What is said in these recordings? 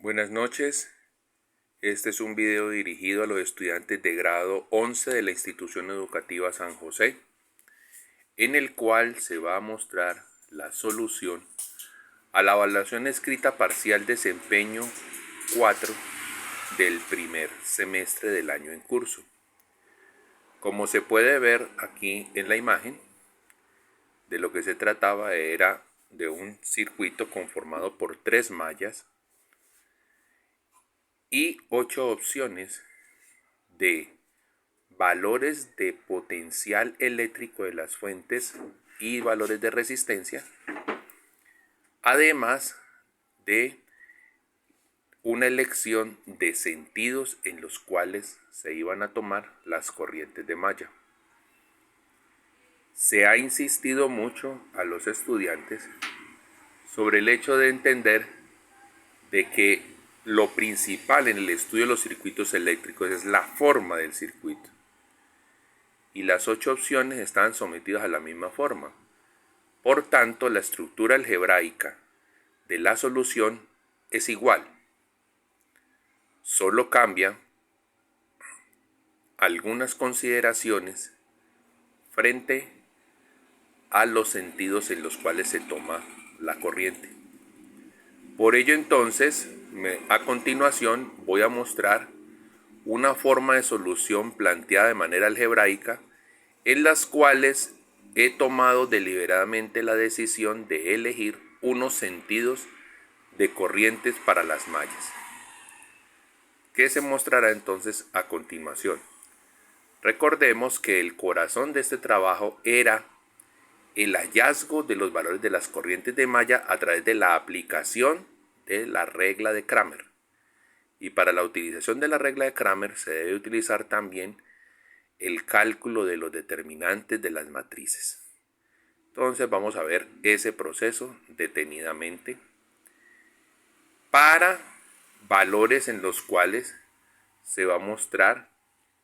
Buenas noches, este es un video dirigido a los estudiantes de grado 11 de la institución educativa San José, en el cual se va a mostrar la solución a la evaluación escrita parcial desempeño 4 del primer semestre del año en curso. Como se puede ver aquí en la imagen, de lo que se trataba era de un circuito conformado por 3 mallas y 8 opciones de valores de potencial eléctrico de las fuentes y valores de resistencia, además de una elección de sentidos en los cuales se iban a tomar las corrientes de malla. Se ha insistido mucho a los estudiantes sobre el hecho de entender de que lo principal en el estudio de los circuitos eléctricos es la forma del circuito. Y las 8 opciones están sometidas a la misma forma. Por tanto, la estructura algebraica de la solución es igual. Solo cambia algunas consideraciones frente a los sentidos en los cuales se toma la corriente. Por ello entonces, a continuación voy a mostrar una forma de solución planteada de manera algebraica en las cuales he tomado deliberadamente la decisión de elegir unos sentidos de corrientes para las mallas, que se mostrará entonces a continuación. Recordemos que el corazón de este trabajo era el hallazgo de los valores de las corrientes de malla a través de la aplicación de la regla de Cramer. Y para la utilización de la regla de Cramer se debe utilizar también el cálculo de los determinantes de las matrices. Entonces vamos a ver ese proceso detenidamente para valores en los cuales se va a mostrar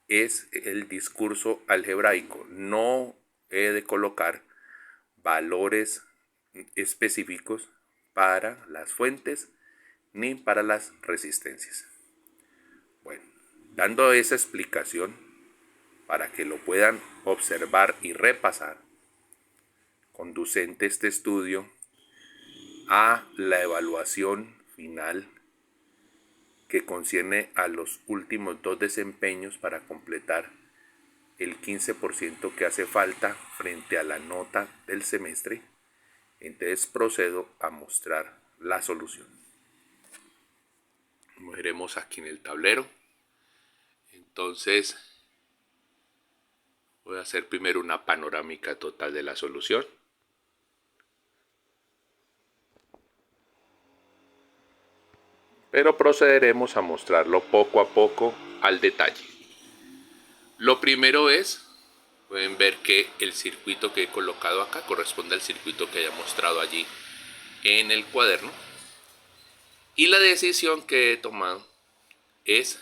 es el discurso algebraico. No he de colocar valores específicos para las fuentes ni para las resistencias. Bueno, dando esa explicación para que lo puedan observar y repasar, conducente este estudio a la evaluación final que concierne a los últimos 2 desempeños para completar el 15% que hace falta frente a la nota del semestre. Entonces procedo a mostrar la solución. Veremos aquí en el tablero. Entonces voy a hacer primero una panorámica total de la solución. Pero procederemos a mostrarlo poco a poco al detalle. Lo primero es, pueden ver que el circuito que he colocado acá corresponde al circuito que haya mostrado allí en el cuaderno. Y la decisión que he tomado es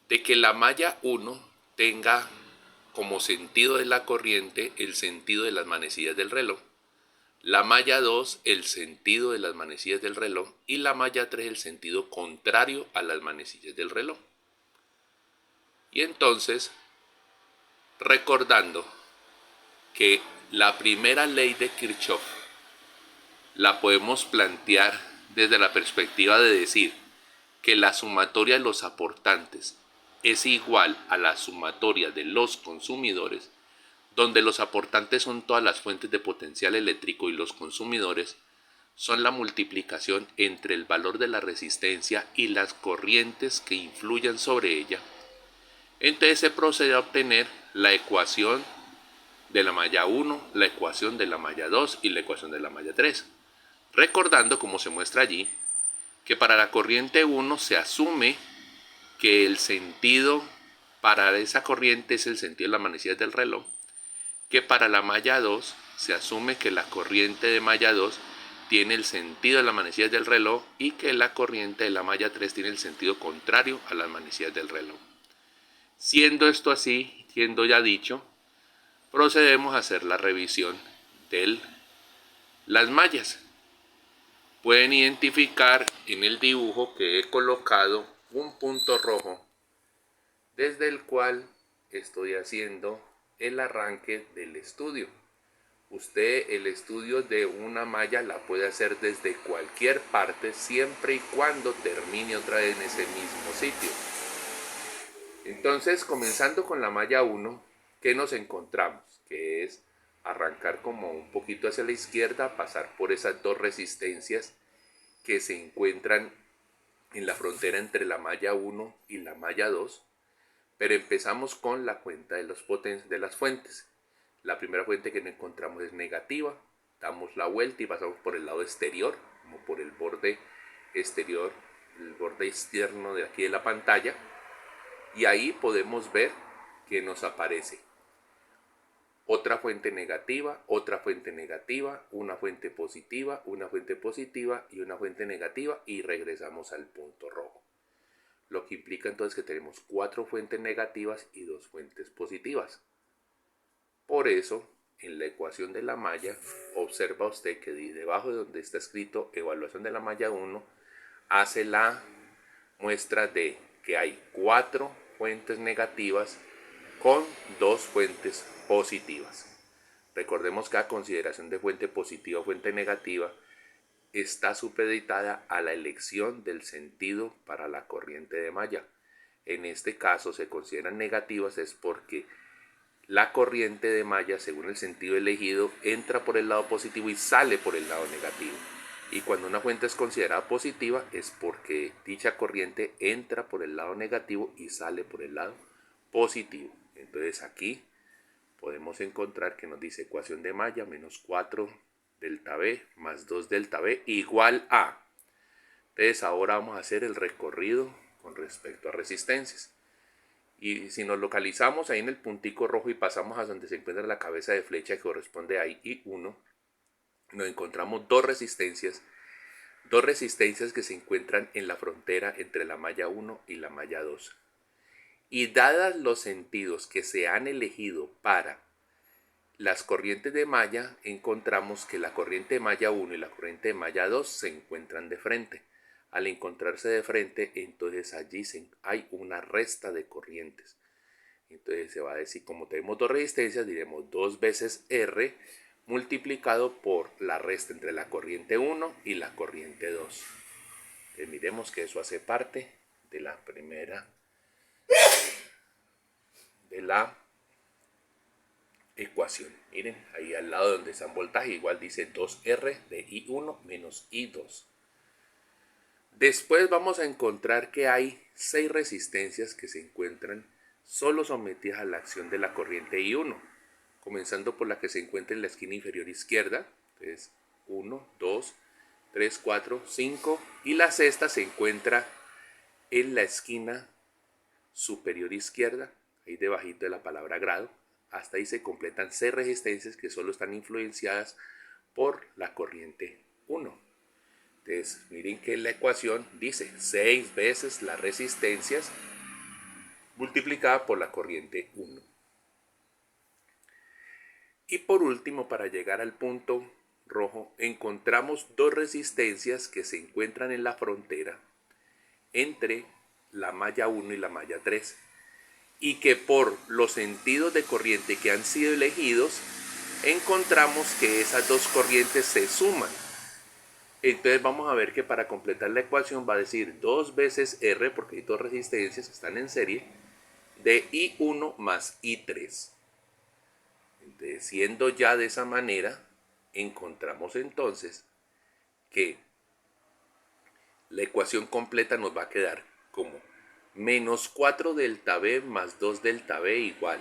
de que la malla 1 tenga como sentido de la corriente el sentido de las manecillas del reloj, la malla 2 el sentido de las manecillas del reloj y la malla 3 el sentido contrario a las manecillas del reloj. Y entonces, recordando que la primera ley de Kirchhoff la podemos plantear desde la perspectiva de decir que la sumatoria de los aportantes es igual a la sumatoria de los consumidores, donde los aportantes son todas las fuentes de potencial eléctrico y los consumidores son la multiplicación entre el valor de la resistencia y las corrientes que influyan sobre ella. Entonces se procede a obtener la ecuación de la malla 1, la ecuación de la malla 2 y la ecuación de la malla 3. Recordando, como se muestra allí, que para la corriente 1 se asume que el sentido para esa corriente es el sentido de las manecillas del reloj, que para la malla 2 se asume que la corriente de malla 2 tiene el sentido de las manecillas del reloj y que la corriente de la malla 3 tiene el sentido contrario a las manecillas del reloj. Siendo esto así, siendo ya dicho, procedemos a hacer la revisión de las mallas. pueden identificar en el dibujo que he colocado un punto rojo desde el cual estoy haciendo el arranque del estudio. Usted el estudio de una malla la puede hacer desde cualquier parte siempre y cuando termine otra vez en ese mismo sitio. Entonces, comenzando con la malla 1, ¿qué nos encontramos? Que es arrancar como un poquito hacia la izquierda, pasar por esas dos resistencias que se encuentran en la frontera entre la malla 1 y la malla 2, pero empezamos con la cuenta de las fuentes. La primera fuente que encontramos es negativa, damos la vuelta y pasamos por el lado exterior, como por el borde exterior, el borde externo de aquí de la pantalla, y ahí podemos ver que nos aparece otra fuente negativa, una fuente positiva y una fuente negativa, y regresamos al punto rojo. Lo que implica entonces que tenemos 4 fuentes negativas y 2 fuentes positivas. Por eso, en la ecuación de la malla, observa usted que debajo de donde está escrito evaluación de la malla 1, hace la muestra de que hay 4 fuentes negativas con 2 fuentes positivas. Recordemos que la consideración de fuente positiva o fuente negativa está supeditada a la elección del sentido para la corriente de malla. En este caso se consideran negativas es porque la corriente de malla, según el sentido elegido, entra por el lado positivo y sale por el lado negativo. Y cuando una fuente es considerada positiva es porque dicha corriente entra por el lado negativo y sale por el lado positivo. Entonces aquí podemos encontrar que nos dice ecuación de malla menos 4 delta B más 2 delta B igual a. Entonces ahora vamos a hacer el recorrido con respecto a resistencias. Y si nos localizamos ahí en el puntico rojo y pasamos a donde se encuentra la cabeza de flecha que corresponde a I1, nos encontramos dos resistencias que se encuentran en la frontera entre la malla 1 y la malla 2. Y dadas los sentidos que se han elegido para las corrientes de malla, encontramos que la corriente de malla 1 y la corriente de malla 2 se encuentran de frente. Al encontrarse de frente, entonces allí hay una resta de corrientes. Entonces se va a decir, como tenemos dos resistencias, diremos 2 veces R multiplicado por la resta entre la corriente 1 y la corriente 2. Entonces miremos que eso hace parte de la primera de la ecuación. Miren, ahí al lado donde está el voltaje, igual dice 2R de I1 menos I2. Después vamos a encontrar que hay 6 resistencias que se encuentran solo sometidas a la acción de la corriente I1, comenzando por la que se encuentra en la esquina inferior izquierda. Entonces 1, 2, 3, 4, 5, y la sexta se encuentra en la esquina superior izquierda, ahí debajito de la palabra grado. Hasta ahí se completan 6 resistencias que solo están influenciadas por la corriente 1. Entonces, miren que la ecuación dice 6 veces las resistencias multiplicada por la corriente 1. Y por último, para llegar al punto rojo, encontramos 2 resistencias que se encuentran en la frontera entre la malla 1 y la malla 3. Y que por los sentidos de corriente que han sido elegidos, encontramos que esas 2 corrientes se suman. Entonces vamos a ver que para completar la ecuación va a decir 2 veces R, porque hay 2 resistencias, están en serie, de I1 más I3. Entonces, siendo ya de esa manera, encontramos entonces que la ecuación completa nos va a quedar como menos 4 delta B más 2 delta B igual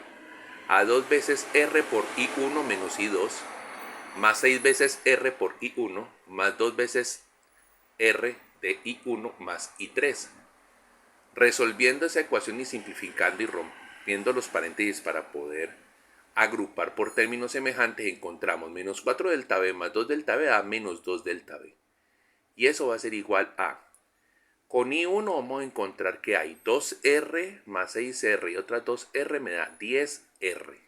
a 2 veces R por I1 menos I2 más 6 veces R por I1 más 2 veces R de I1 más I3. Resolviendo esa ecuación y simplificando y rompiendo los paréntesis para poder agrupar por términos semejantes, encontramos menos 4 delta B más 2 delta B a menos 2 delta B. Y eso va a ser igual a, con I1 vamos a encontrar que hay 2R más 6R y otras 2R me da 10R.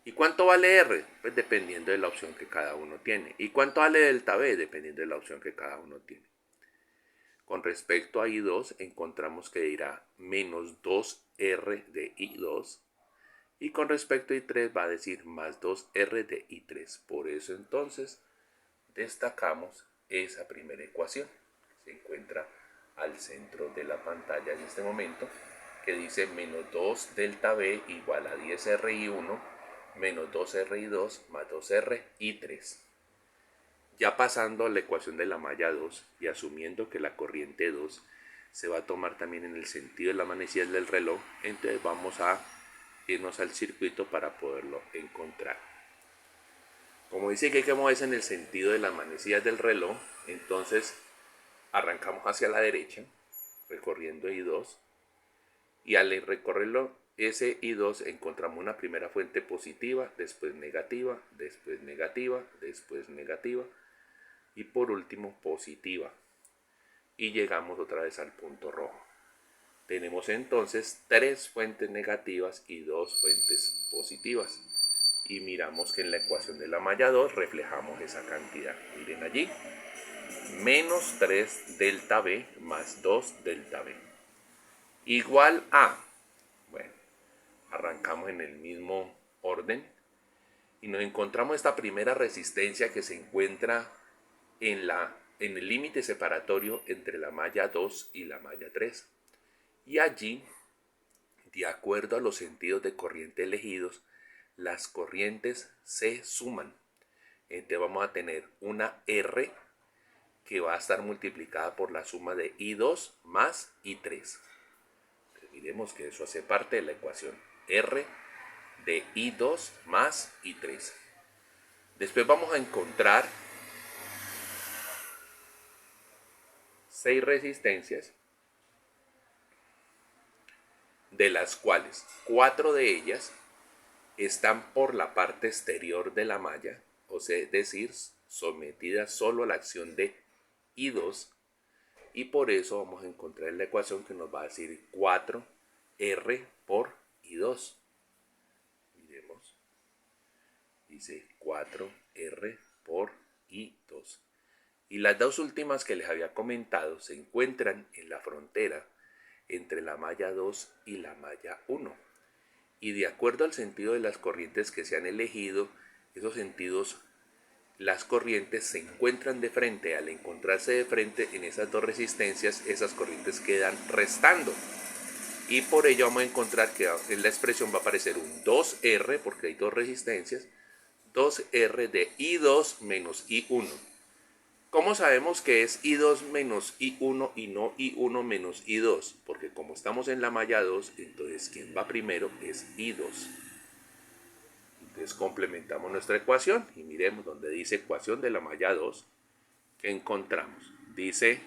¿Y cuánto vale R? Pues dependiendo de la opción que cada uno tiene. ¿Y cuánto vale delta B? Dependiendo de la opción que cada uno tiene. Con respecto a I2, encontramos que dirá menos 2R de I2. Y con respecto a I3 va a decir más 2R de I3. Por eso entonces destacamos esa primera ecuación. Se encuentra al centro de la pantalla en este momento, que dice menos 2 delta B igual a 10RI1 menos 2RI2 más 2RI3. Ya pasando a la ecuación de la malla 2 y asumiendo que la corriente 2 se va a tomar también en el sentido de la manecilla del reloj, entonces vamos a irnos al circuito para poderlo encontrar. Como dice que hay que moverse en el sentido de las manecillas del reloj, entonces arrancamos hacia la derecha, recorriendo I2, y al recorrerlo ese I2 encontramos una primera fuente positiva, después negativa, después negativa, después negativa, y por último positiva. Y llegamos otra vez al punto rojo. Tenemos entonces 3 fuentes negativas y 2 fuentes positivas. Y miramos que en la ecuación de la malla 2 reflejamos esa cantidad. Miren allí, menos 3 delta B más 2 delta B. Igual a, bueno, arrancamos en el mismo orden y nos encontramos esta primera resistencia que se encuentra en el límite separatorio entre la malla 2 y la malla 3. Y allí, de acuerdo a los sentidos de corriente elegidos, las corrientes se suman. Entonces vamos a tener una R que va a estar multiplicada por la suma de I2 más I3. Entonces, miremos que eso hace parte de la ecuación. R de I2 más I3. Después vamos a encontrar 6 resistencias, de las cuales 4 de ellas están por la parte exterior de la malla, o sea, es decir, sometidas solo a la acción de I2, y por eso vamos a encontrar la ecuación que nos va a decir 4R por I2. Miremos, dice 4R por I2. Y las dos últimas que les había comentado se encuentran en la frontera entre la malla 2 y la malla 1. Y de acuerdo al sentido de las corrientes que se han elegido, esos sentidos, las corrientes se encuentran de frente. Al encontrarse de frente en esas dos resistencias, esas corrientes quedan restando. Y por ello vamos a encontrar que en la expresión va a aparecer un 2R, porque hay dos resistencias, 2R de I2 menos I1. ¿Cómo sabemos que es I2 menos I1 y no I1 menos I2? Porque como estamos en la malla 2, entonces quien va primero es I2. Entonces complementamos nuestra ecuación y miremos donde dice ecuación de la malla 2. ¿Qué encontramos? Dice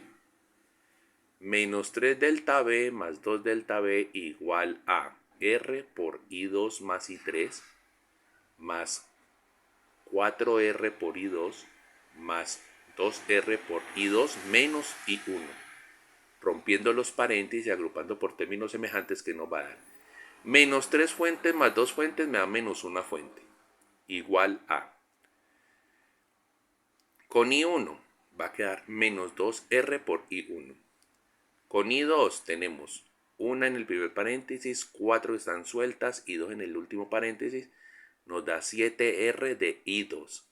menos 3 delta B más 2 delta B igual a R por I2 más I3 más 4R por I2 más 2R por I2 menos I1, rompiendo los paréntesis y agrupando por términos semejantes, que nos va a dar menos 3 fuentes más 2 fuentes me da menos una fuente, igual a, con I1 va a quedar menos 2R por I1. Con I2 tenemos una en el primer paréntesis, 4 están sueltas y 2 en el último paréntesis, nos da 7R de I2.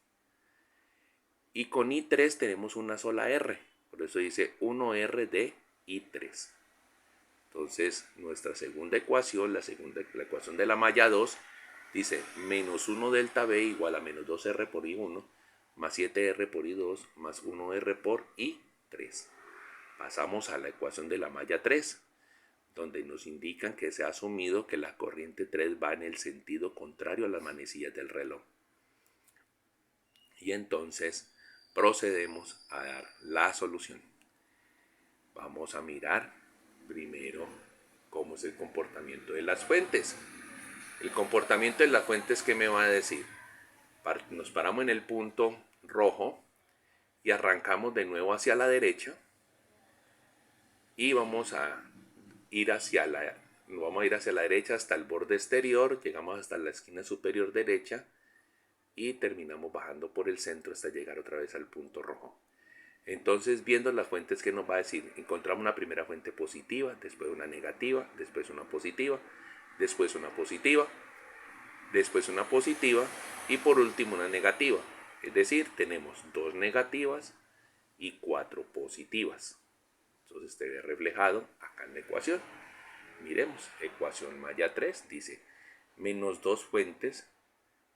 Y con I3 tenemos una sola R, por eso dice 1R de I3. Entonces nuestra segunda ecuación, la ecuación de la malla 2, dice menos 1 delta B igual a menos 2R por I1 más 7R por I2 más 1R por I3. Pasamos a la ecuación de la malla 3, donde nos indican que se ha asumido que la corriente 3 va en el sentido contrario a las manecillas del reloj. Y entonces procedemos a dar la solución. Vamos a mirar primero cómo es el comportamiento de las fuentes. El comportamiento de las fuentes, ¿qué me va a decir? Nos paramos en el punto rojo y arrancamos de nuevo hacia la derecha y vamos a ir hacia la nos vamos a ir hacia la derecha hasta el borde exterior, llegamos hasta la esquina superior derecha y terminamos bajando por el centro hasta llegar otra vez al punto rojo. Entonces, viendo las fuentes, que nos va a decir? Encontramos una primera fuente positiva, después una negativa, después una positiva, después una positiva, después una positiva y por último una negativa. Es decir, tenemos 2 negativas y 4 positivas. Entonces se ve reflejado acá en la ecuación. Miremos, ecuación malla 3 dice menos 2 fuentes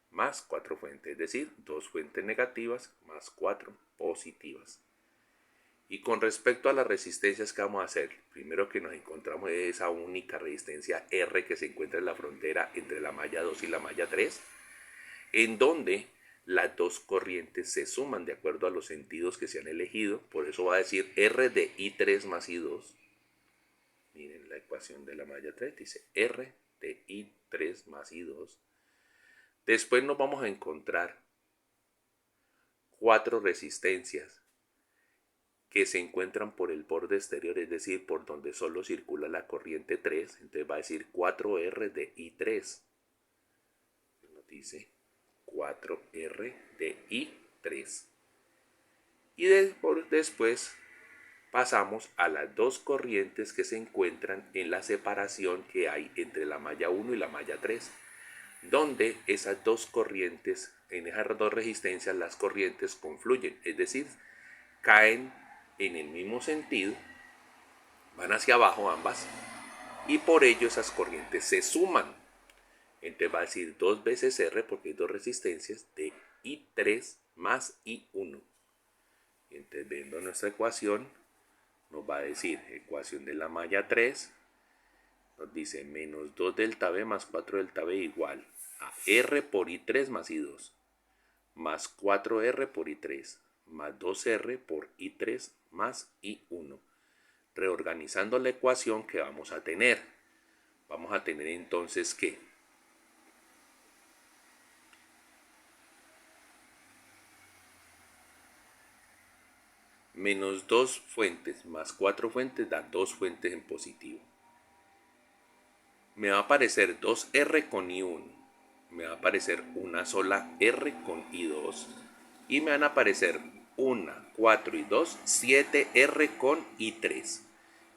más 4 fuentes, es decir, 2 fuentes negativas más 4 positivas. Y con respecto a las resistencias que vamos a hacer, primero que nos encontramos es esa única resistencia R que se encuentra en la frontera entre la malla 2 y la malla 3, en donde las dos corrientes se suman de acuerdo a los sentidos que se han elegido. Por eso va a decir R de I3 más I2. Miren la ecuación de la malla 3, dice R de I3 más I2. Después nos vamos a encontrar 4 resistencias que se encuentran por el borde exterior, es decir, por donde solo circula la corriente 3. Entonces va a decir 4R de I3. Nos dice 4R de I3. Y después pasamos a las dos corrientes que se encuentran en la separación que hay entre la malla 1 y la malla 3, donde esas dos corrientes, en esas dos resistencias, las corrientes confluyen, es decir, caen en el mismo sentido, van hacia abajo ambas, y por ello esas corrientes se suman. Entonces va a decir 2 veces R, porque hay dos resistencias, de I3 más I1. Entonces, viendo nuestra ecuación, nos va a decir, ecuación de la malla 3, nos dice menos 2 delta B más 4 delta B igual a R por I3 más I2, más 4R por I3, más 2R por I3 más I1. Reorganizando la ecuación que vamos a tener entonces que menos 2 fuentes más 4 fuentes da 2 fuentes en positivo. Me va a aparecer 2R con I1, me va a aparecer una sola R con I2 y me van a aparecer 1, 4 y 2, 7R con I3.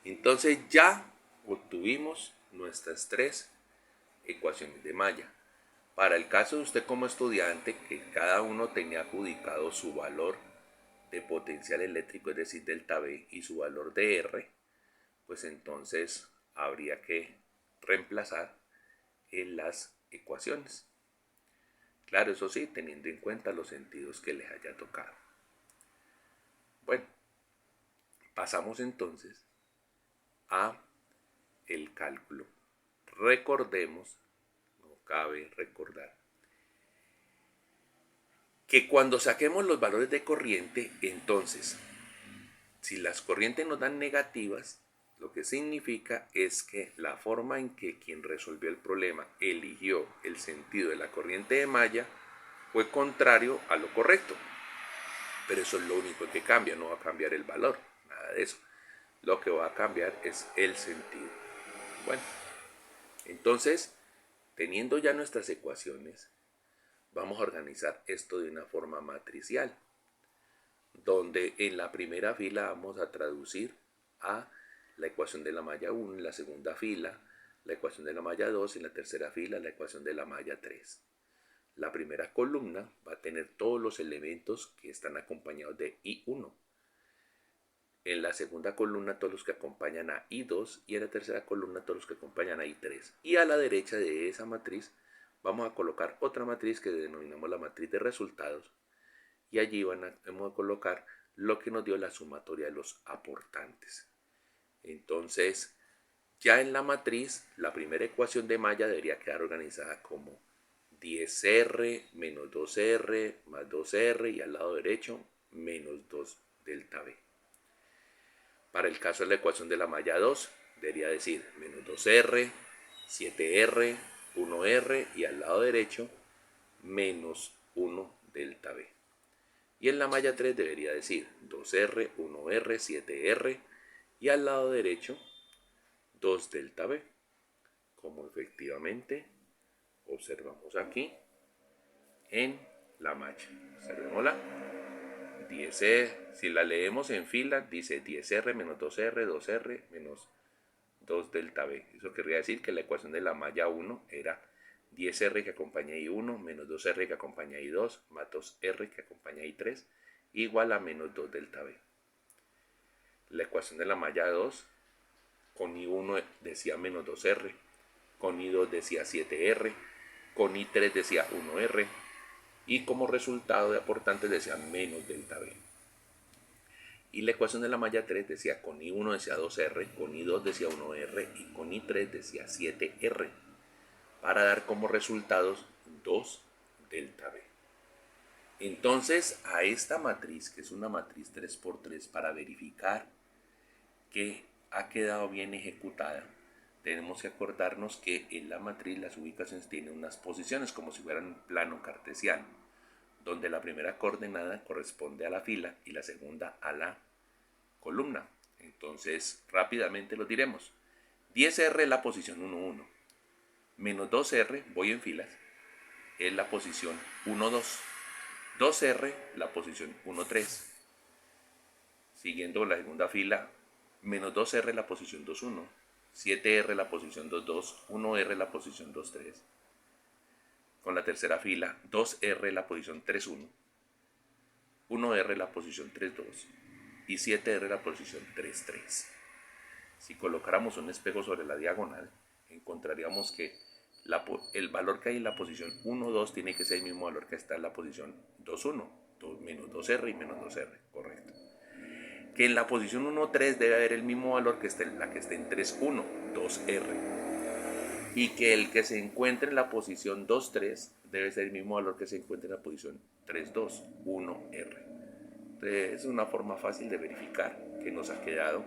Entonces ya obtuvimos nuestras 3 ecuaciones de malla. Para el caso de usted como estudiante, que cada uno tenía adjudicado su valor de potencial eléctrico, es decir, delta B, y su valor de R, pues entonces habría que reemplazar en las ecuaciones. Claro, eso sí, teniendo en cuenta los sentidos que les haya tocado. Bueno, pasamos entonces a el cálculo. Recordemos, no cabe recordar, que cuando saquemos los valores de corriente, entonces, si las corrientes nos dan negativas, lo que significa es que la forma en que quien resolvió el problema eligió el sentido de la corriente de malla fue contrario a lo correcto. Pero eso es lo único que cambia, no va a cambiar el valor, nada de eso. Lo que va a cambiar es el sentido. Bueno, entonces, teniendo ya nuestras ecuaciones, vamos a organizar esto de una forma matricial, donde en la primera fila vamos a traducir a la ecuación de la malla 1, en la segunda fila la ecuación de la malla 2, en la tercera fila la ecuación de la malla 3. La primera columna va a tener todos los elementos que están acompañados de I1. En la segunda columna todos los que acompañan a I2 y en la tercera columna todos los que acompañan a I3. Y a la derecha de esa matriz vamos a colocar otra matriz que denominamos la matriz de resultados. Y allí vamos a colocar lo que nos dio la sumatoria de los aportantes. Entonces, ya en la matriz, la primera ecuación de malla debería quedar organizada como 10R menos 2R más 2R y al lado derecho menos 2 delta B. Para el caso de la ecuación de la malla 2, debería decir menos 2R, 7R, 1R y al lado derecho menos 1 delta B. Y en la malla 3 debería decir 2R, 1R, 7R y al lado derecho 2 delta B. como efectivamente observamos aquí en la malla. Observémosla. 10R, si la leemos en fila, dice 10R menos 2R, 2R menos 2 delta B. Eso querría decir que la ecuación de la malla 1 era 10R que acompaña I1 menos 2R que acompaña I2 más 2R que acompaña I3 igual a menos 2 delta B. La ecuación de la malla 2 con I1 decía menos 2R, con I2 decía 7R, con I3 decía 1R y como resultado de aportantes decía menos delta B. Y la ecuación de la malla 3 decía con I1 decía 2R, con I2 decía 1R y con I3 decía 7R, para dar como resultados 2 delta B. Entonces a esta matriz, que es una matriz 3×3, para verificar que ha quedado bien ejecutada, tenemos que acordarnos que en la matriz las ubicaciones tienen unas posiciones como si fueran un plano cartesiano, donde la primera coordenada corresponde a la fila y la segunda a la columna. Entonces rápidamente lo diremos. 10R es la posición 1, 1. Menos 2R, voy en filas, es la posición 1, 2. 2R, la posición 1, 3. Siguiendo la segunda fila, menos 2R, la posición 2, 1. 7R, la posición 2, 2. 1R, la posición 2, 3. Con la tercera fila, 2R, la posición 3, 1. 1R, la posición 3, 2. Y 7R, la posición 3, 3. Si colocáramos un espejo sobre la diagonal, encontraríamos que el valor que hay en la posición 1, 2 tiene que ser el mismo valor que está en la posición 2, 1. Menos 2R y menos 2R, correcto. Que en la posición 1, 3 debe haber el mismo valor que la que esté en 3, 1, 2R. Y que el que se encuentre en la posición 2, 3 debe ser el mismo valor que se encuentre en la posición 3, 2, 1R. Entonces es una forma fácil de verificar que nos ha quedado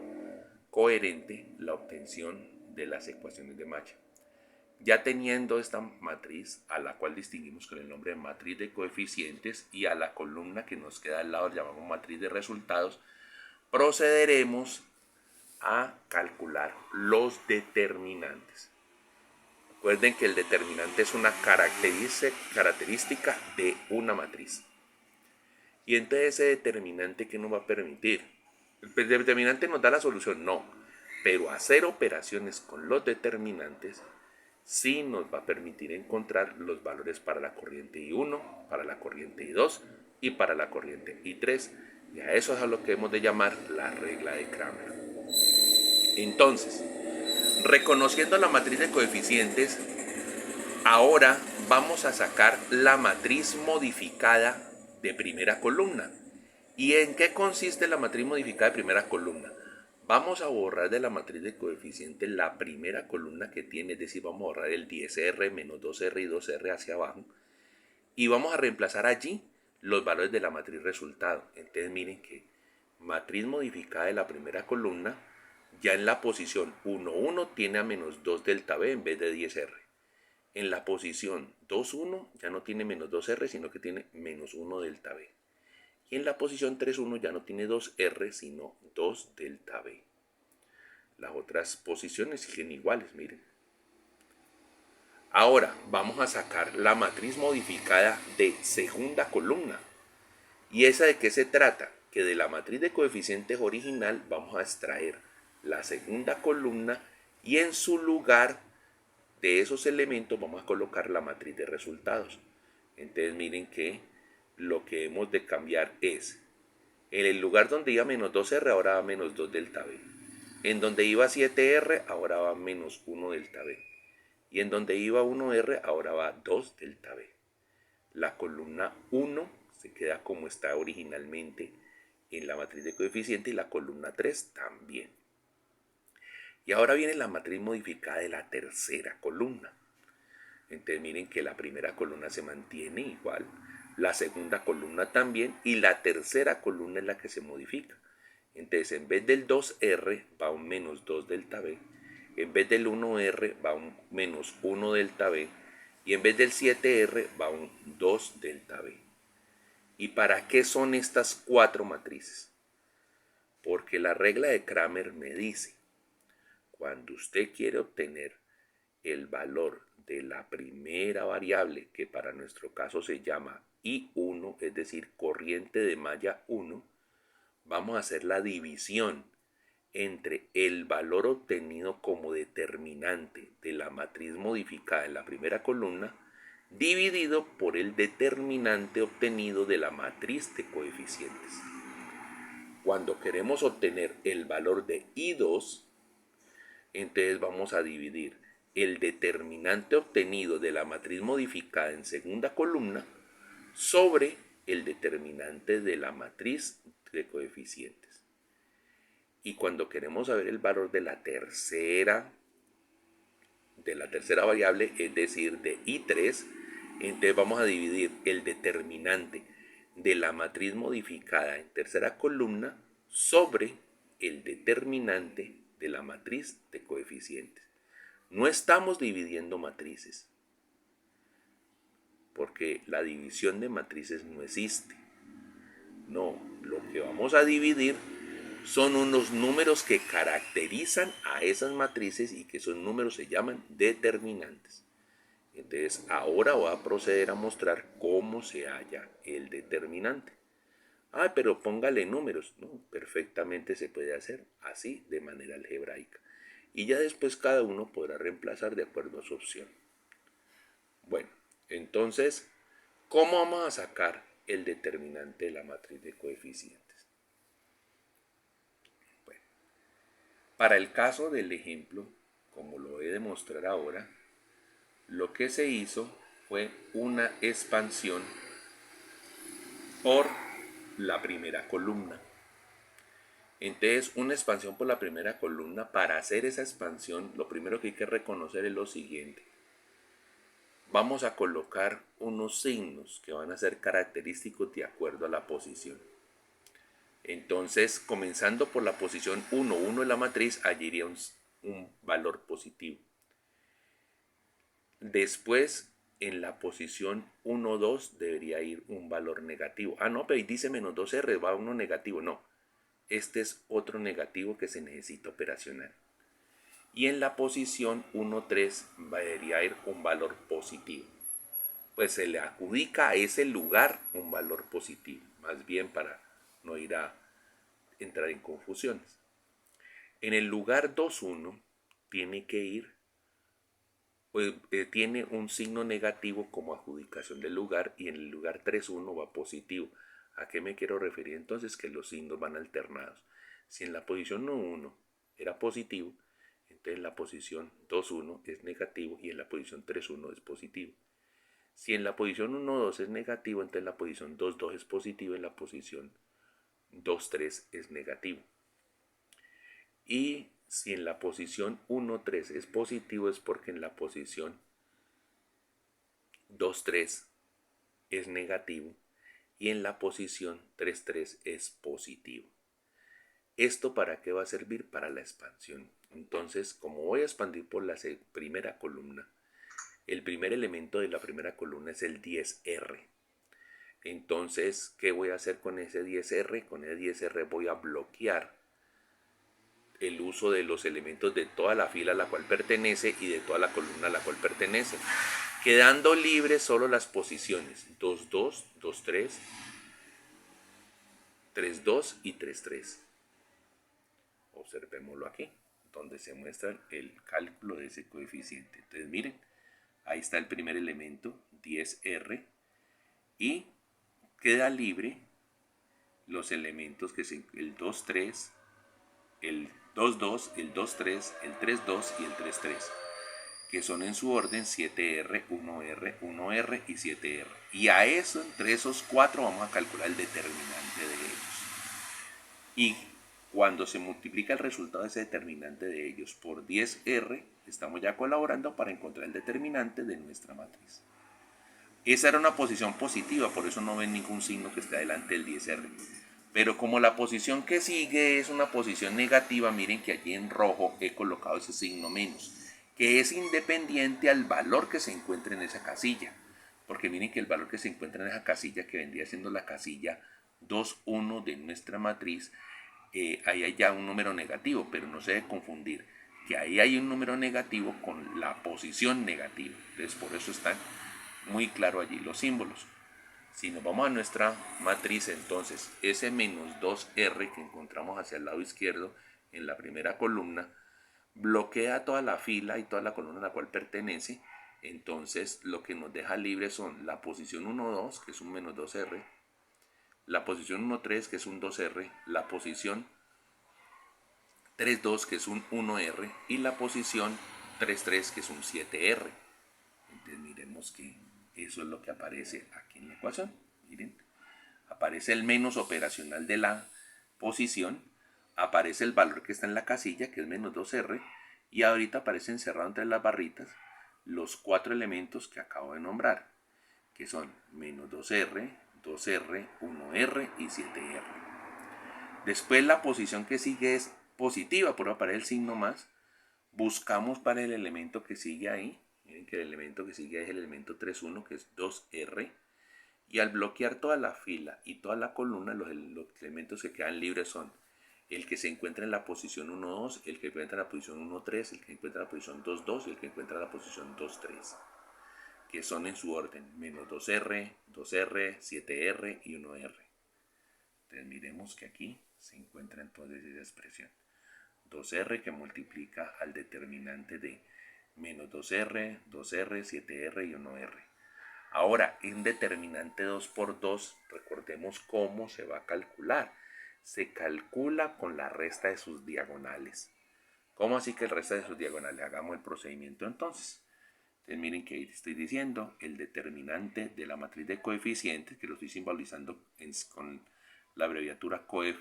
coherente la obtención de las ecuaciones de malla. Ya teniendo esta matriz, a la cual distinguimos con el nombre de matriz de coeficientes, y a la columna que nos queda al lado llamamos matriz de resultados, procederemos a calcular los determinantes. Recuerden que el determinante es una característica de una matriz. Y entonces ese determinante, ¿qué nos va a permitir? ¿El determinante nos da la solución? No. Pero hacer operaciones con los determinantes sí nos va a permitir encontrar los valores para la corriente I1, para la corriente I2 y para la corriente I3. Y a eso es a lo que hemos de llamar la regla de Cramer. Entonces, reconociendo la matriz de coeficientes, ahora vamos a sacar la matriz modificada de primera columna. ¿Y en qué consiste la matriz modificada de primera columna? Vamos a borrar de la matriz de coeficientes la primera columna que tiene, es decir, vamos a borrar el 10R menos 2R y 2R hacia abajo. Y vamos a reemplazar allí los valores de la matriz resultado. Entonces miren que matriz modificada de la primera columna, ya en la posición 1, 1 tiene a menos 2 delta B en vez de 10R. En la posición 2, 1 ya no tiene menos 2R, sino que tiene menos 1 delta B. Y en la posición 3, 1 ya no tiene 2R, sino 2 delta B. Las otras posiciones siguen iguales, miren. Ahora vamos a sacar la matriz modificada de segunda columna. ¿Y esa de qué se trata? Que de la matriz de coeficientes original vamos a extraer la segunda columna y en su lugar de esos elementos vamos a colocar la matriz de resultados. Entonces miren que lo que hemos de cambiar es, en el lugar donde iba menos 2R ahora va menos 2 delta B. En donde iba 7R ahora va menos 1 delta B. Y en donde iba 1R ahora va 2 delta B. La columna 1 se queda como está originalmente en la matriz de coeficiente y la columna 3 también. Y ahora viene la matriz modificada de la tercera columna. Entonces miren que la primera columna se mantiene igual, la segunda columna también y la tercera columna es la que se modifica. Entonces en vez del 2R va un menos 2 delta B, en vez del 1R va un menos 1 delta B y en vez del 7R va un 2 delta B. ¿Y para qué son estas cuatro matrices? Porque la regla de Cramer me dice, cuando usted quiere obtener el valor de la primera variable, que para nuestro caso se llama I1, es decir, corriente de malla 1, vamos a hacer la división entre el valor obtenido como determinante de la matriz modificada en la primera columna dividido por el determinante obtenido de la matriz de coeficientes. Cuando queremos obtener el valor de I2, entonces vamos a dividir el determinante obtenido de la matriz modificada en segunda columna sobre el determinante de la matriz de coeficientes. Y cuando queremos saber el valor de la tercera variable, es decir, de I3, entonces vamos a dividir el determinante de la matriz modificada en tercera columna sobre el determinante de la matriz de coeficientes. No estamos dividiendo matrices, porque la división de matrices no existe. No, lo que vamos a dividir son unos números que caracterizan a esas matrices y que esos números se llaman determinantes. Entonces ahora voy a proceder a mostrar cómo se halla el determinante. Pero póngale números. No, perfectamente se puede hacer así de manera algebraica. Y ya después cada uno podrá reemplazar de acuerdo a su opción. Bueno, entonces, ¿cómo vamos a sacar el determinante de la matriz de coeficientes? Bueno, para el caso del ejemplo, como lo voy a demostrar ahora, lo que se hizo fue una expansión por la primera columna. Entonces, una expansión por la primera columna, para hacer esa expansión, lo primero que hay que reconocer es lo siguiente. Vamos a colocar unos signos que van a ser característicos de acuerdo a la posición. Entonces, comenzando por la posición 1, 1 en la matriz, allí iría un valor positivo. Después, en la posición 1, 2 debería ir un valor negativo. No, pero ahí dice menos 2R, va uno negativo. No, este es otro negativo que se necesita operacionar. Y en la posición 1, 3 debería ir un valor positivo. Pues se le adjudica a ese lugar un valor positivo, más bien para no ir a entrar en confusiones. En el lugar 2, 1 tiene que ir, tiene un signo negativo como adjudicación del lugar, y en el lugar 3, 1 va positivo. ¿A qué me quiero referir entonces? Que los signos van alternados. Si en la posición 1, 1 era positivo, entonces en la posición 2, 1 es negativo y en la posición 3, 1 es positivo. Si en la posición 1, 2 es negativo, entonces en la posición 2, 2 es positivo, en la posición 2, 3 es negativo. Y si en la posición 1, 3 es positivo, es porque en la posición 2, 3 es negativo y en la posición 3, 3 es positivo. ¿Esto para qué va a servir? Para la expansión. Entonces, como voy a expandir por la primera columna, el primer elemento de la primera columna es el 10R. Entonces, ¿qué voy a hacer con ese 10R? Con ese 10R voy a bloquear el uso de los elementos de toda la fila a la cual pertenece y de toda la columna a la cual pertenece, quedando libres solo las posiciones 2, 2, 2, 3, 3, 2 y 3, 3. Observémoslo aquí, donde se muestra el cálculo de ese coeficiente. Entonces miren, ahí está el primer elemento, 10R, y queda libre los elementos que son el 2, 3, el 2, 2, el 2, 3, el 3, 2 y el 3, 3, que son en su orden 7R, 1R, 1R y 7R. Y a eso, entre esos cuatro, vamos a calcular el determinante de ellos. Y cuando se multiplica el resultado de ese determinante de ellos por 10R, estamos ya colaborando para encontrar el determinante de nuestra matriz. Esa era una posición positiva, por eso no ven ningún signo que esté adelante del 10R. Pero como la posición que sigue es una posición negativa, miren que allí en rojo he colocado ese signo menos, que es independiente al valor que se encuentre en esa casilla. Porque miren que el valor que se encuentra en esa casilla, que vendría siendo la casilla 2, 1 de nuestra matriz, ahí hay ya un número negativo, pero no se debe confundir que ahí hay un número negativo con la posición negativa. Entonces por eso están muy claro allí los símbolos. Si nos vamos a nuestra matriz, entonces ese menos 2R que encontramos hacia el lado izquierdo en la primera columna bloquea toda la fila y toda la columna a la cual pertenece. Entonces lo que nos deja libre son la posición 1, 2, que es un menos 2R, la posición 1, 3, que es un 2R, la posición 3, 2, que es un 1R, y la posición 3, 3, que es un 7R. Entonces miremos que eso es lo que aparece aquí en la ecuación. Miren, aparece el menos operacional de la posición, aparece el valor que está en la casilla, que es menos 2R, y ahorita aparece encerrado entre las barritas los 4 elementos que acabo de nombrar, que son menos 2R, 2R, 1R y 7R. Después la posición que sigue es positiva, por aparecer el signo más. Buscamos para el elemento que sigue ahí. Miren que el elemento que sigue ahí es el elemento 3,1, que es 2R. Y al bloquear toda la fila y toda la columna, los elementos que quedan libres son el que se encuentra en la posición 1, 2, el que encuentra en la posición 1, 3, el que encuentra en la posición 2, 2 y el que encuentra en la posición 2, 3. Que son en su orden, menos 2R, 2R, 7R y 1R. Entonces miremos que aquí se encuentra entonces esa expresión. 2R que multiplica al determinante de menos 2R, 2R, 7R y 1R. Ahora, en determinante 2 por 2, recordemos cómo se va a calcular. Se calcula con la resta de sus diagonales. ¿Cómo así que el resta de sus diagonales? Hagamos el procedimiento entonces. Entonces miren que estoy diciendo el determinante de la matriz de coeficientes, que lo estoy simbolizando con la abreviatura COEF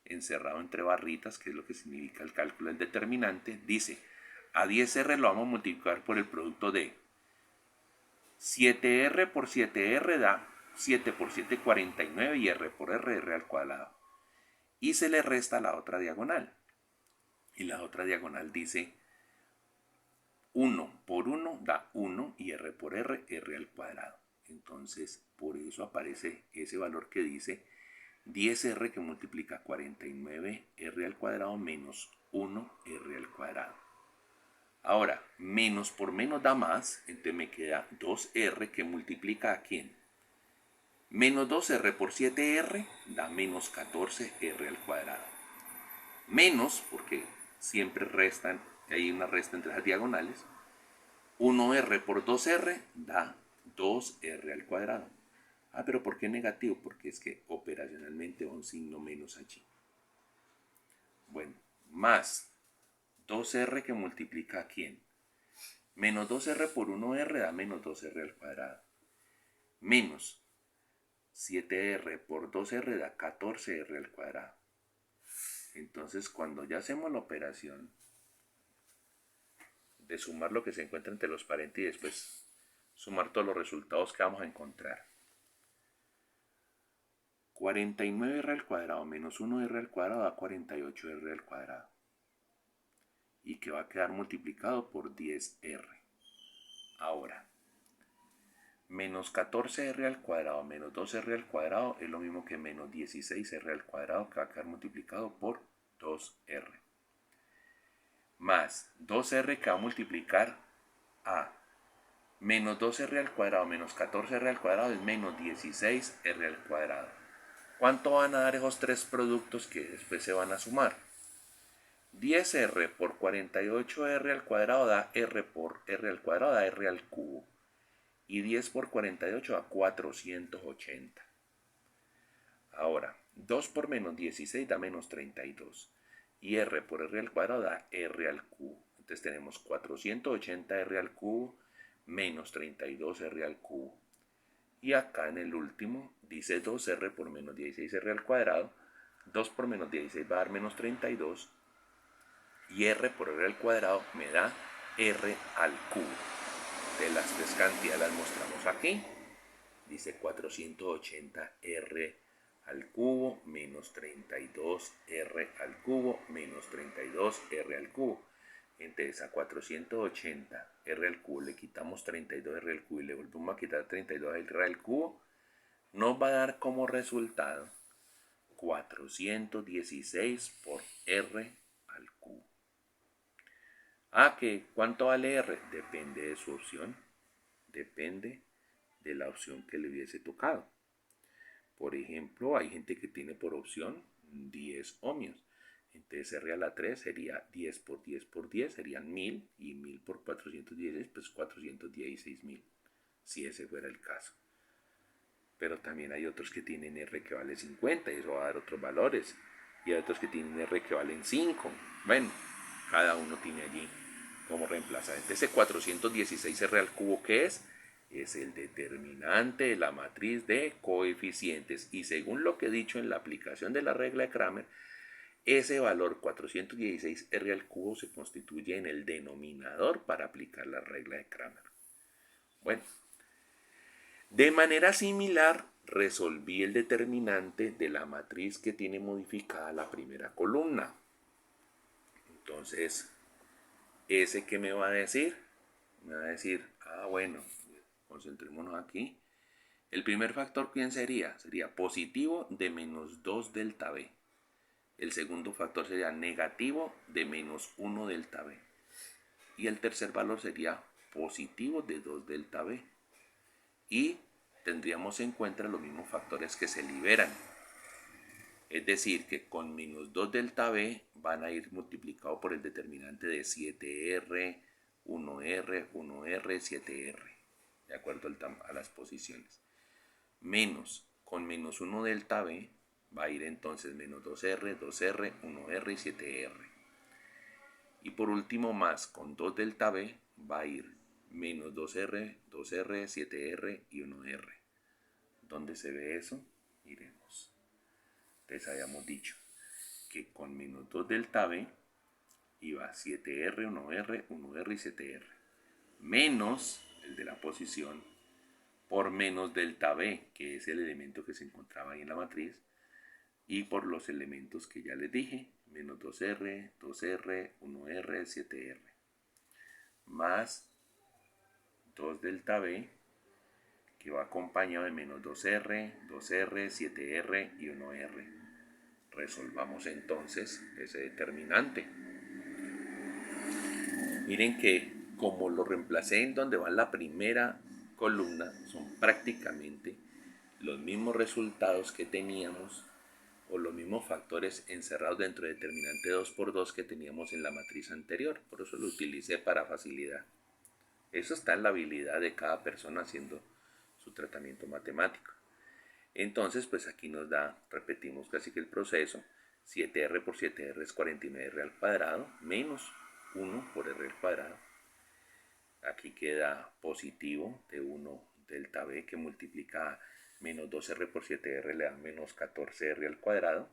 encerrado entre barritas, que es lo que significa el cálculo del determinante, dice a 10R lo vamos a multiplicar por el producto de 7R por 7R da 7 por 7, 49 y R por R al cuadrado. Y se le resta la otra diagonal. Y la otra diagonal dice 1 por 1 da 1 y R por R, R al cuadrado. Entonces, por eso aparece ese valor que dice 10R que multiplica 49R al cuadrado menos 1R al cuadrado. Ahora, menos por menos da más, entonces me queda 2R que multiplica ¿a quién? Menos 2R por 7R da menos 14R al cuadrado. Menos, porque siempre restan, hay una resta entre las diagonales, 1R por 2R da 2R al cuadrado. Ah, pero ¿por qué negativo? Porque es que operacionalmente va un signo menos allí. Bueno, más 2R que multiplica ¿a quién? Menos 2R por 1R da menos 2R al cuadrado. Menos 7R por 2R da 14R al cuadrado. Entonces, cuando ya hacemos la operación de sumar lo que se encuentra entre los paréntesis y después sumar todos los resultados que vamos a encontrar. 49R al cuadrado menos 1R al cuadrado da 48R al cuadrado. Y que va a quedar multiplicado por 10R. Ahora, menos 14R al cuadrado menos 2R al cuadrado es lo mismo que menos 16R al cuadrado, que va a quedar multiplicado por 2R. Más 2R que va a multiplicar a menos 2R al cuadrado menos 14R al cuadrado es menos 16R al cuadrado. ¿Cuánto van a dar esos tres productos que después se van a sumar? 10R por 48R al cuadrado da R por R al cuadrado da R al cubo. Y 10 por 48 da 480. Ahora, 2 por menos 16 da menos 32. Y R por R al cuadrado da R al cubo. Entonces tenemos 480R al cubo menos 32R al cubo. Y acá en el último dice 2R por menos 16R al cuadrado. 2 por menos 16 va a dar menos 32. Y R por R al cuadrado me da R al cubo. De las tres cantidades las mostramos aquí. Dice 480R al cubo menos 32R al cubo menos 32R al cubo. Entonces a 480R al cubo le quitamos 32R al cubo y le volvemos a quitar 32R al cubo. Nos va a dar como resultado 416 por R al cubo. ¿Cuánto vale R? Depende de su opción. Depende de la opción que le hubiese tocado. Por ejemplo, hay gente que tiene por opción 10 ohmios. Entonces R a la 3 sería 10 por 10 por 10, serían 1000. Y 1000 por 416, pues 416.000. Si ese fuera el caso. Pero también hay otros que tienen R que vale 50 y eso va a dar otros valores. Y hay otros que tienen R que valen 5. Bueno, cada uno tiene allí como reemplazar. Ese 416 R al cubo, ¿qué es? Es el determinante de la matriz de coeficientes. Y según lo que he dicho en la aplicación de la regla de Cramer, ese valor 416 R al cubo se constituye en el denominador para aplicar la regla de Cramer. Bueno, de manera similar, resolví el determinante de la matriz que tiene modificada la primera columna. Entonces, ¿ese qué me va a decir? Me va a decir, bueno, concentrémonos aquí. El primer factor, ¿quién sería? Sería positivo de menos 2 delta B. El segundo factor sería negativo de menos 1 delta B. Y el tercer valor sería positivo de 2 delta B. Y tendríamos en cuenta los mismos factores que se liberan. Es decir, que con menos 2 delta B van a ir multiplicados por el determinante de 7R, 1R, 1R, 7R, de acuerdo a las posiciones. Menos, con menos 1 delta B va a ir entonces menos 2R, 2R, 1R y 7R. Y por último más, con 2 delta B va a ir menos 2R, 2R, 7R y 1R. ¿Dónde se ve eso? Miremos. Entonces habíamos dicho que con menos 2 delta B iba 7R, 1R, 1R y 7R. Menos el de la posición por menos delta B, que es el elemento que se encontraba ahí en la matriz, y por los elementos que ya les dije, menos 2R, 2R, 1R, 7R, más 2 delta B, que va acompañado de menos 2R, 2R, 7R y 1R. Resolvamos entonces ese determinante. Miren que como lo reemplacé en donde va la primera columna, son prácticamente los mismos resultados que teníamos o los mismos factores encerrados dentro del determinante 2 por 2 que teníamos en la matriz anterior. Por eso lo utilicé para facilidad. Eso está en la habilidad de cada persona haciendo su tratamiento matemático. Entonces, pues aquí nos da, repetimos casi que el proceso, 7R por 7R es 49R al cuadrado, menos 1 por R al cuadrado. Aquí queda positivo de 1 delta B que multiplica menos 2R por 7R le da menos 14R al cuadrado.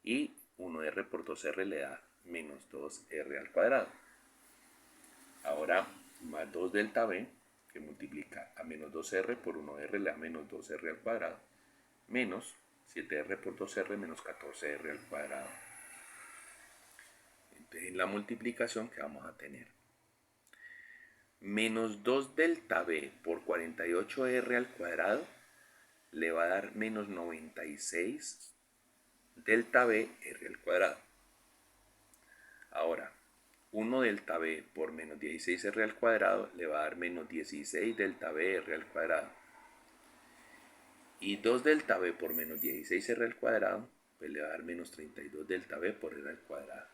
Y 1R por 2R le da menos 2R al cuadrado. Ahora, más 2 delta B, que multiplica a menos 2R por 1R le da menos 2R al cuadrado, menos 7R por 2R menos 14R al cuadrado. Entonces, en la multiplicación que vamos a tener, menos 2 delta B por 48R al cuadrado le va a dar menos 96 delta B R al cuadrado. Ahora, 1 delta B por menos 16R al cuadrado le va a dar menos 16 delta B R al cuadrado. Y 2 delta B por menos 16R al cuadrado, pues le va a dar menos 32 delta B por R al cuadrado.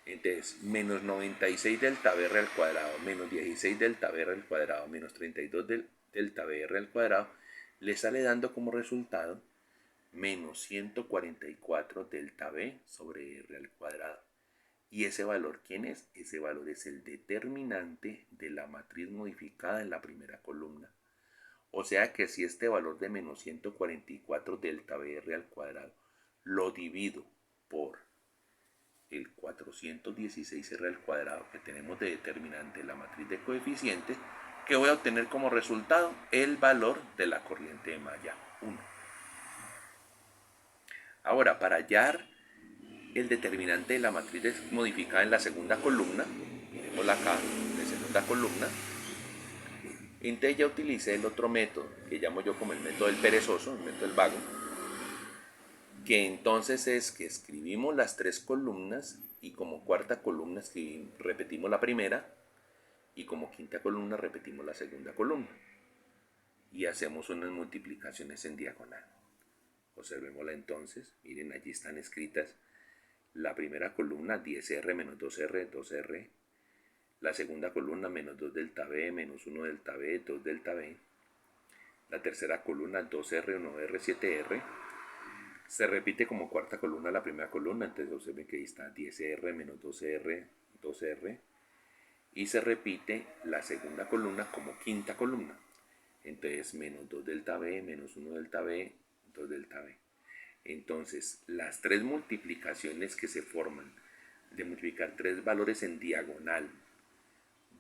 Entonces, menos 96 delta B R al cuadrado, menos 16 delta B R al cuadrado, menos 32 delta B R al cuadrado, le sale dando como resultado menos 144 delta B sobre R al cuadrado. ¿Y ese valor quién es? Ese valor es el determinante de la matriz modificada en la primera columna. O sea que si este valor de menos 144 delta BR al cuadrado lo divido por el 416R al cuadrado que tenemos de determinante de la matriz de coeficientes, que voy a obtener como resultado el valor de la corriente de malla 1. Ahora, para hallar el determinante de la matriz modificada en la segunda columna, miremosla acá, de segunda columna, entonces ya utilicé el otro método que llamo yo como el método del perezoso, el método del vago, que entonces es que escribimos las 3 columnas y como cuarta columna repetimos la primera y como quinta columna repetimos la segunda columna y hacemos unas multiplicaciones en diagonal. Observémosla entonces, miren, allí están escritas la primera columna 10R menos 2R, 2R, la segunda columna menos 2 delta B, menos 1 delta B, 2 delta B, la tercera columna 2R, 1R, 7R, se repite como cuarta columna la primera columna, entonces observen que ahí está 10R menos 12R, 2R, y se repite la segunda columna como quinta columna, entonces menos 2 delta B, menos 1 delta B, 2 delta B. Entonces, las 3 multiplicaciones que se forman de multiplicar 3 valores en diagonal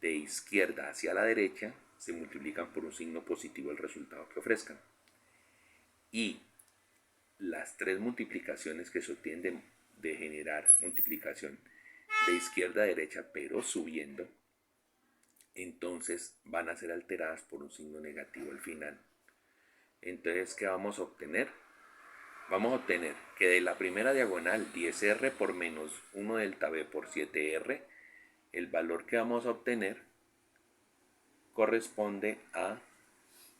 de izquierda hacia la derecha se multiplican por un signo positivo el resultado que ofrezcan. Y las 3 multiplicaciones que se obtienen de generar multiplicación de izquierda a derecha pero subiendo, entonces van a ser alteradas por un signo negativo al final. Entonces, ¿qué vamos a obtener? Vamos a obtener que de la primera diagonal 10R por menos 1 delta B por 7R, el valor que vamos a obtener corresponde a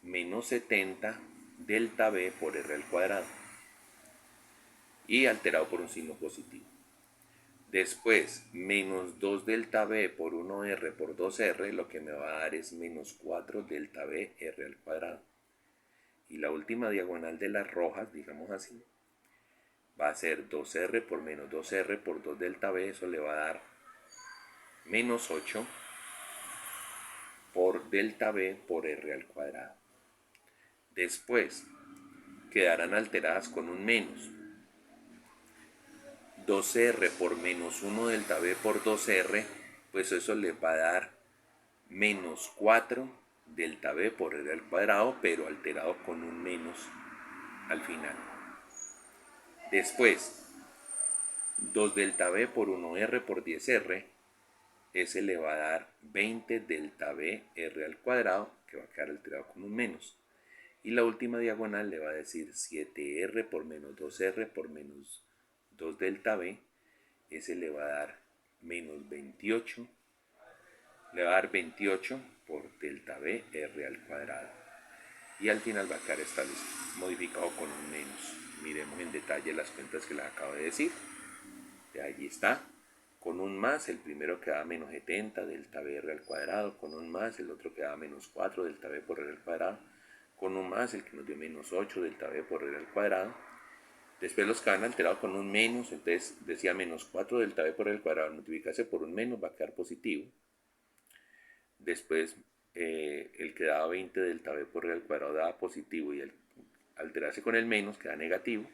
menos 70 delta B por R al cuadrado y alterado por un signo positivo. Después, menos 2 delta B por 1R por 2R, lo que me va a dar es menos 4 delta B R al cuadrado. Y la última diagonal de las rojas, digamos así, va a ser 2R por menos 2R por 2 delta B, eso le va a dar menos 8 por delta B por R al cuadrado. Después, quedarán alteradas con un menos. 2R por menos 1 delta B por 2R, pues eso le va a dar menos 4 delta B por R al cuadrado, pero alterado con un menos al final. Después, 2 delta B por 1R por 10R, ese le va a dar 20 delta B R al cuadrado, que va a quedar alterado con un menos. Y la última diagonal le va a decir 7R por menos 2R por menos 2 delta B, ese le va a dar menos 28, le va a dar 28 por delta B R al cuadrado. Y al final va a quedar establecido, modificado con un menos. Miremos en detalle las cuentas que les acabo de decir. De allí está. Con un más, el primero queda menos 70 delta B R al cuadrado. Con un más, el otro queda menos 4 delta B por R al cuadrado. Con un más, el que nos dio menos 8 delta B por R al cuadrado. Después los quedan alterados con un menos, entonces decía menos 4 delta B por R al cuadrado. Al multiplicarse por un menos va a quedar positivo. Después el que daba 20 delta B por R al cuadrado daba positivo y al alterarse con el menos queda negativo.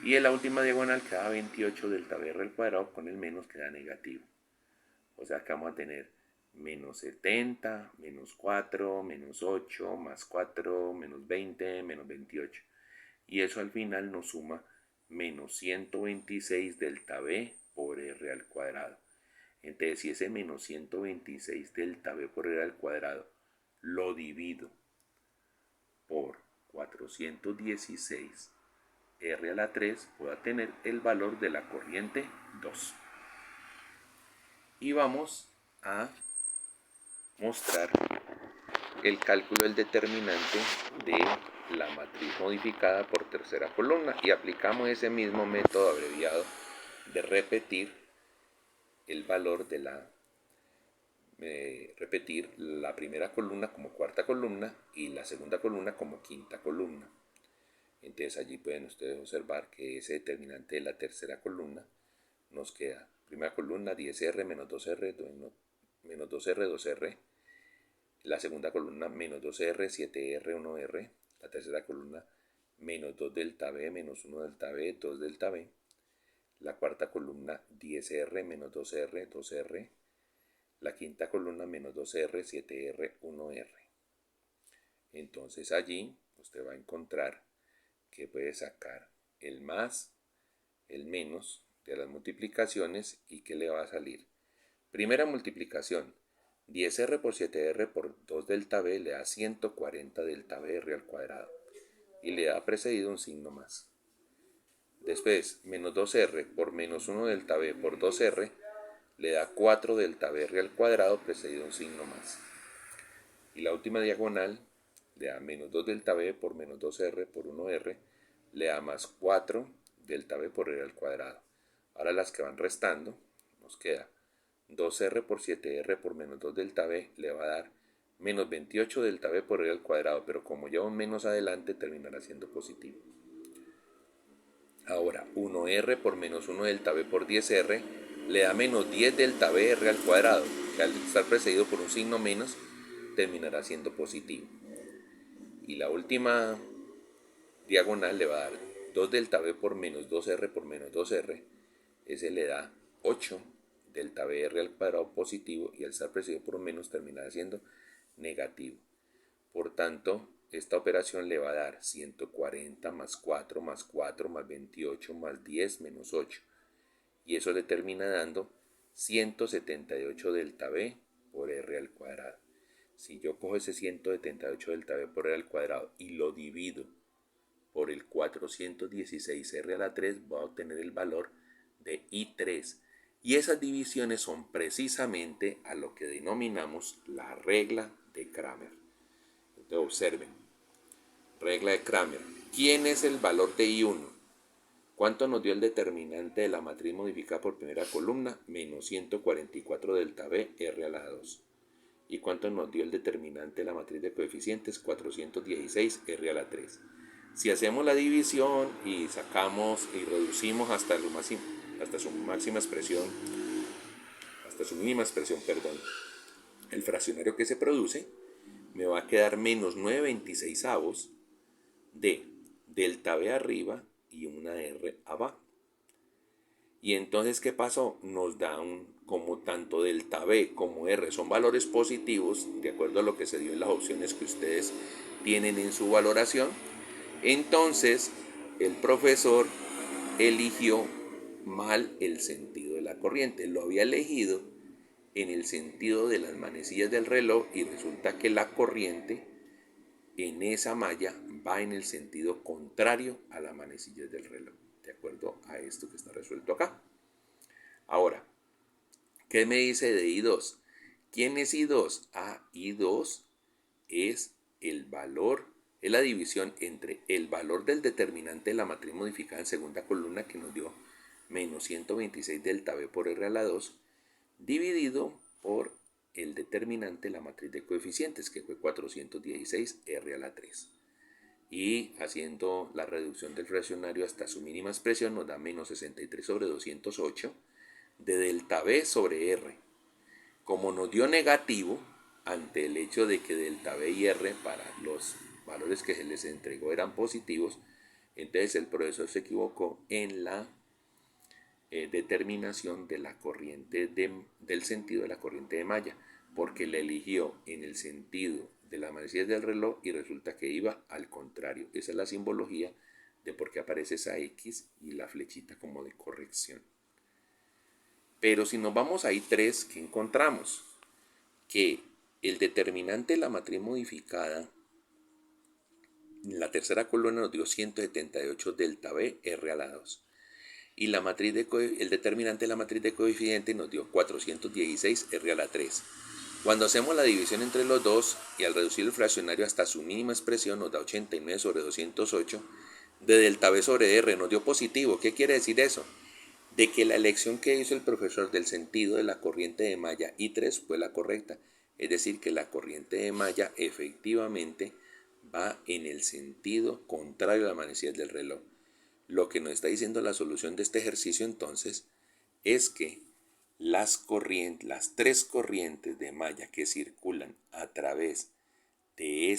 Y en la última diagonal queda 28 delta B R al cuadrado, con el menos queda negativo. O sea que vamos a tener menos 70, menos 4, menos 8, más 4, menos 20, menos 28. Y eso al final nos suma menos 126 delta B por R al cuadrado. Entonces, si ese menos 126 delta B por R al cuadrado lo divido por 416 R a la 3, puedo tener el valor de la corriente 2. Y vamos a mostrar el cálculo del determinante de la matriz modificada por tercera columna y aplicamos ese mismo método abreviado de repetir el valor de repetir la primera columna como cuarta columna y la segunda columna como quinta columna. Entonces allí pueden ustedes observar que ese determinante de la tercera columna nos queda primera columna 10R menos 2R menos 2R 2R, la segunda columna menos 2R 7R 1R, la tercera columna menos 2 delta B menos 1 delta B 2 delta B, la cuarta columna 10R menos 2R 2R, la quinta columna menos 2R 7R 1R. Entonces allí usted va a encontrar que puede sacar el más, el menos de las multiplicaciones y que le va a salir. Primera multiplicación, 10R por 7R por 2 delta B le da 140 delta B R al cuadrado y le da precedido un signo más. Después, menos 2R por menos 1 delta B por 2R le da 4 delta BR al cuadrado precedido de un signo más. Y la última diagonal le da menos 2 delta B por menos 2R por 1R le da más 4 delta B por R al cuadrado. Ahora las que van restando, nos queda 2R por 7R por menos 2 delta B le va a dar menos 28 delta B por R al cuadrado, pero como lleva un menos adelante terminará siendo positivo. Ahora 1R por menos 1 delta B por 10R le da menos 10 delta B R al cuadrado, que al estar precedido por un signo menos terminará siendo positivo. Y la última diagonal le va a dar 2 delta B por menos 2R por menos 2R, ese le da 8 delta BR al cuadrado positivo y al estar precedido por un menos terminará siendo negativo. Por tanto, esta operación le va a dar 140 más 4 más 4 más 28 más 10 menos 8. Y eso le termina dando 178 delta B por R al cuadrado. Si yo cojo ese 178 delta B por R al cuadrado y lo divido por el 416 R a la 3, voy a obtener el valor de I3. Y esas divisiones son precisamente a lo que denominamos la regla de Cramer. Entonces observen, regla de Cramer. ¿Quién es el valor de I1? ¿Cuánto nos dio el determinante de la matriz modificada por primera columna? Menos 144 delta B R a la 2. ¿Y cuánto nos dio el determinante de la matriz de coeficientes? 416 R a la 3. Si hacemos la división y sacamos y reducimos hasta su máxima expresión, hasta su mínima expresión, el fraccionario que se produce, me va a quedar menos 9/26 de delta B arriba y una R abajo. Y entonces, ¿qué pasó? Nos da como tanto delta B como R son valores positivos, de acuerdo a lo que se dio en las opciones que ustedes tienen en su valoración. Entonces, el profesor eligió mal el sentido de la corriente. Lo había elegido en el sentido de las manecillas del reloj y resulta que la corriente en esa malla va en el sentido contrario a las manecillas del reloj, de acuerdo a esto que está resuelto acá. Ahora, ¿qué me dice de I2? ¿Quién es I2? I2 es el valor, es la división entre el valor del determinante de la matriz modificada en segunda columna, que nos dio menos 126 delta B por R a la 2, dividido por el determinante de la matriz de coeficientes, que fue 416 R a la 3. Y haciendo la reducción del fraccionario hasta su mínima expresión nos da menos 63 sobre 208 de delta B sobre R. Como nos dio negativo, ante el hecho de que delta B y R para los valores que se les entregó eran positivos, entonces el profesor se equivocó en la determinación de la corriente del sentido de la corriente de malla, porque la eligió en el sentido de las manecillas del reloj y resulta que iba al contrario. Esa es la simbología de por qué aparece esa X y la flechita como de corrección. Pero si nos vamos a I3, ¿qué encontramos? Que el determinante de la matriz modificada en la tercera columna nos dio 178 delta B R a la 2. Y la matriz el determinante de la matriz de coeficiente nos dio 416 R a la 3. Cuando hacemos la división entre los dos y al reducir el fraccionario hasta su mínima expresión nos da 89 sobre 208 de delta B sobre R, nos dio positivo. ¿Qué quiere decir eso? De que la elección que hizo el profesor del sentido de la corriente de malla I3 fue la correcta. Es decir, que la corriente de malla efectivamente va en el sentido contrario a las manecillas del reloj. Lo que nos está diciendo la solución de este ejercicio entonces es que las tres corrientes de malla que circulan a través de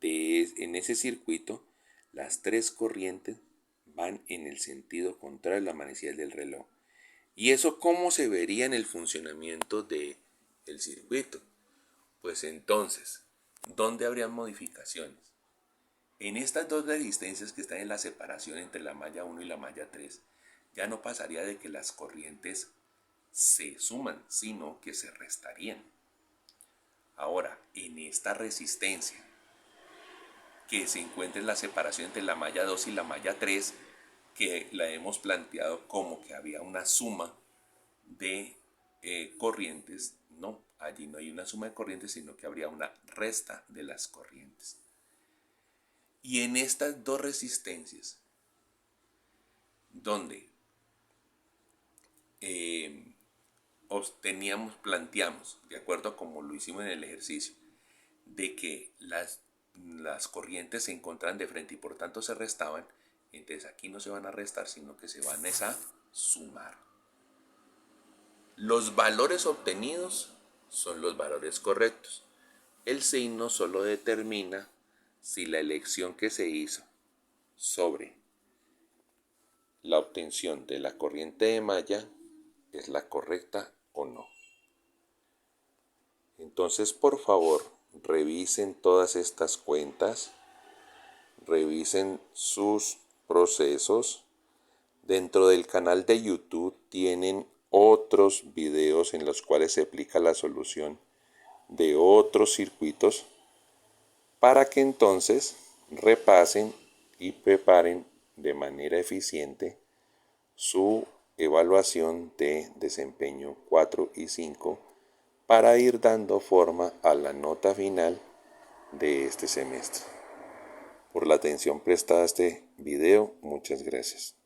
en ese circuito, las tres corrientes van en el sentido contrario a las manecillas del reloj. ¿Y eso cómo se vería en el funcionamiento del circuito? Pues entonces, ¿dónde habrían modificaciones? En estas dos resistencias que están en la separación entre la malla 1 y la malla 3, ya no pasaría de que las corrientes se suman, sino que se restarían. Ahora, en esta resistencia que se encuentra en la separación entre la malla 2 y la malla 3, que la hemos planteado como que había una suma de corrientes. No, allí no hay una suma de corrientes, sino que habría una resta de las corrientes. Y en estas dos resistencias, donde planteamos, de acuerdo a como lo hicimos en el ejercicio, de que las corrientes se encontraban de frente y por tanto se restaban, entonces aquí no se van a restar, sino que se van a sumar. Los valores obtenidos son los valores correctos. El signo solo determina si la elección que se hizo sobre la obtención de la corriente de malla es la correcta o no. Entonces, por favor, revisen todas estas cuentas, revisen sus procesos. Dentro del canal de YouTube tienen otros videos en los cuales se aplica la solución de otros circuitos para que entonces repasen y preparen de manera eficiente su evaluación de desempeño 4 y 5 para ir dando forma a la nota final de este semestre. Por la atención prestada a este video, muchas gracias.